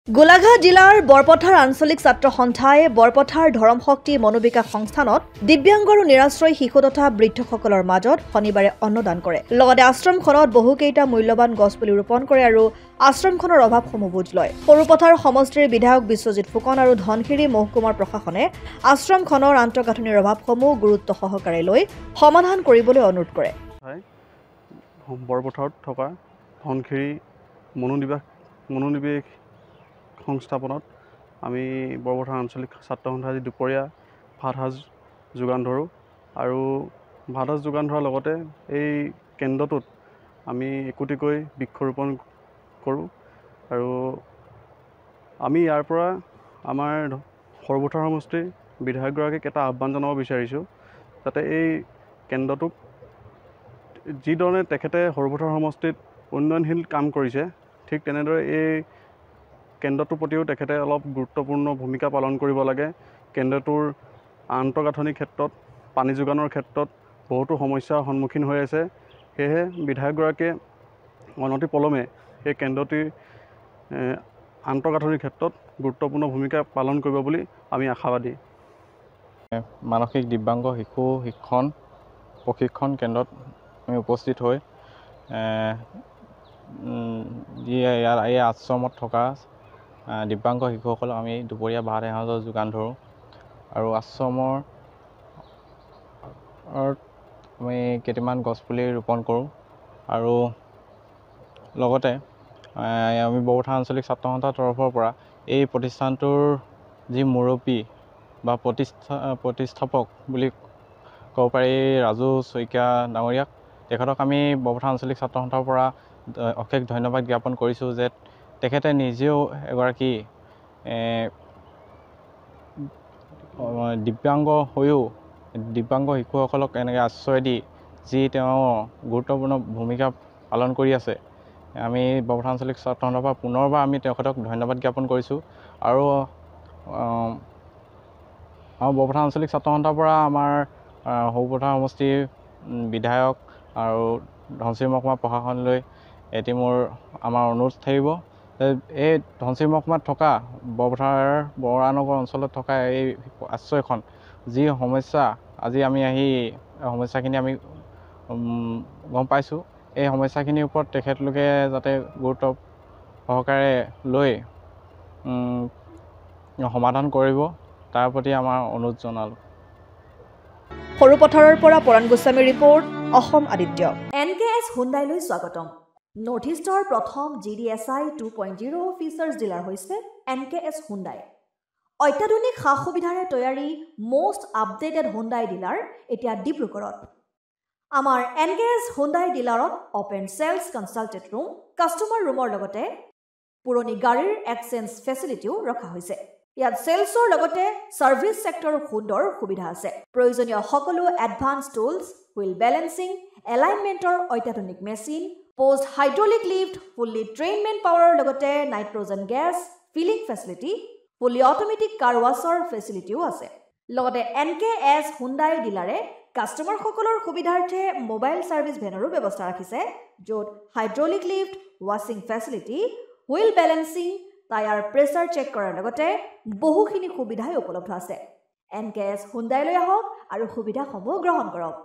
গোলাঘাট জিলাৰ বৰপথাৰ আঞ্চলিক ছাত্ৰ সন্থাই বৰপথাৰ ধৰম শক্তি মনোবিকাশ সংস্থানত দিব্যাংগ আৰু নিৰাশ্ৰয় শিশু তথা বৃদ্ধসকলৰ মাজত শনিবাৰে অন্নদান কৰে। লগতে আশ্ৰমখনত বহুকেইটা মূল্যৱান গছপুলি ৰোপণ কৰে আৰু আশ্ৰমখনৰ অভাৱসমূহ বুজ লয়। সৰুপথাৰ সমষ্টিৰ বিধায়ক বিশ্বজিৎ ফুকন আৰু ধনশিৰি মহকুমাৰ প্ৰশাসনে আশ্ৰমখনৰ আন্তঃগাঁথনিৰ অভাৱসমূহ গুৰুত্ব সহকাৰে লৈ সমাধান কৰিবলৈ অনুৰোধ কৰে। বৰপথাৰত থকা ধনশিৰি মনোনিৱেশ সংস্থাপনত আমি বৰপথাৰ আঞ্চলিক ছাত্ৰ সন্থা আজি দুপৰীয়া ভাত সাজ যোগান ধৰোঁ আৰু ভাত সাজ যোগান ধৰাৰ লগতে এই কেন্দ্ৰটোত আমি একোটিকৈ বৃক্ষৰোপণ কৰোঁ আৰু আমি ইয়াৰ পৰা আমাৰ সৰুপথাৰ সমষ্টিৰ বিধায়কগৰাকীক এটা আহ্বান জনাব বিচাৰিছোঁ যাতে এই কেন্দ্ৰটোক যিধৰণে তেখেতে সৰুপথাৰ সমষ্টিত উন্নয়নশীল কাম কৰিছে ঠিক তেনেদৰে এই কেন্দ্ৰটোৰ প্ৰতিও তেখেতে অলপ গুৰুত্বপূৰ্ণ ভূমিকা পালন কৰিব লাগে। কেন্দ্ৰটোৰ আন্তঃগাঁথনিৰ ক্ষেত্ৰত পানী যোগানৰ ক্ষেত্ৰত বহুতো সমস্যাৰ সন্মুখীন হৈ আছে। সেয়েহে বিধায়কগৰাকীয়ে অনতিপলমে এই কেন্দ্ৰটিৰ আন্তঃগাঁথনিৰ ক্ষেত্ৰত গুৰুত্বপূৰ্ণ ভূমিকা পালন কৰিব বুলি আমি আশাবাদী। মানসিক দিব্যাংগ শিশু প্ৰশিক্ষণ কেন্দ্ৰত আমি উপস্থিত হৈ এই আশ্ৰমত থকা দিব্যাংগ শিশুসকলক আমি দুপৰীয়া ভাত এসাঁজৰ যোগান ধৰোঁ আৰু আশ্ৰমৰ আমি কেইটামান গছপুলি ৰোপণ কৰোঁ আৰু লগতে আমি বৰপথাৰ আঞ্চলিক ছাত্ৰ সন্থাৰ তৰফৰ পৰা এই প্ৰতিষ্ঠানটোৰ যি মুৰব্বী বা প্ৰতিষ্ঠাপক বুলি ক'ব পাৰি ৰাজু শইকীয়া ডাঙৰীয়াক তেখেতক আমি বৰপথাৰ আঞ্চলিক ছাত্ৰ সন্থাৰ পৰা অশেষ ধন্যবাদ জ্ঞাপন কৰিছোঁ যে তেখেতে নিজেও এগৰাকী দিব্যাংগ হৈও দিব্যাংগ শিশুসকলক এনেকৈ আশ্ৰয় দি যি তেওঁ গুৰুত্বপূৰ্ণ ভূমিকা পালন কৰি আছে। আমি বৰপথাৰ আঞ্চলিক ছাত্ৰ সন্থাৰ পৰা পুনৰবাৰ আমি তেখেতক ধন্যবাদ জ্ঞাপন কৰিছোঁ আৰু বৰপথাৰ আঞ্চলিক ছাত্ৰ সন্থাৰ পৰা আমাৰ সৰুপথাৰ সমষ্টিৰ বিধায়ক আৰু ধনশিৰি মহকুমা প্ৰশাসনলৈ এটি আমাৰ অনুৰোধ থাকিব। এই ধনশিৰি মহকুমাত থকা বৰপথাৰ বৰানগৰ অঞ্চলত থকা এই আশ্ৰয়খন যি সমস্যা আজি আমি সমস্যাখিনি আমি গম পাইছোঁ। এই সমস্যাখিনিৰ ওপৰত তেখেতলোকে যাতে গুৰুত্ব সহকাৰে লৈ সমাধান কৰিব তাৰ প্ৰতি আমাৰ অনুৰোধ জনালোঁ। সৰুপথাৰৰ পৰা পৰাণ গোস্বামী ৰিপৰ্ট, অসম আদিত্য। NKS হুণ্ডাইলৈ স্বাগতম। নৰ্থ ইষ্টৰ প্ৰথম GDSI 2.0 ফিচাৰ্ছ ডিলাৰ হৈছে NKS হুণ্ডাই। অত্যাধুনিক সা সুবিধাৰে তৈয়াৰী মষ্ট আপডেটেড হুণ্ডাই ডিলাৰ এতিয়া ডিব্ৰুগড়ত। আমাৰ NKS হুণ্ডাই ডিলাৰত open sales consulted room, customer ৰুমৰ লগতে পুৰণি গাড়ীৰ এক্সচেঞ্জ ফেচিলিটিও ৰখা হৈছে। ইয়াত চেলছৰ লগতে ছাৰ্ভিচ ছেক্টৰৰ সুন্দৰ সুবিধা আছে। প্ৰয়োজনীয় সকলো এডভান্স টুলছ, হুইল বেলেন্সিং, এলাইনমেণ্টৰ অত্যাধুনিক machine, post hydraulic lift, fully ট্ৰেইনমেণ্ট পাৱাৰৰ লগতে nitrogen gas filling facility, fully automatic car washer ফেচিলিটিও আছে। লগতে NKS হুণ্ডাই ডিলাৰে কাষ্টমাৰসকলৰ সুবিধাৰ্থে মোবাইল ছাৰ্ভিচ ভেনৰো ব্যৱস্থা ৰাখিছে, য'ত হাইড্ৰলিক লিফ্ট, ৱাছিং facility, wheel balancing, tyre pressure check কৰাৰ লগতে বহুখিনি সুবিধাই উপলব্ধ আছে। NKS হুণ্ডাইলৈ আহক আৰু সুবিধাসমূহ গ্ৰহণ কৰক।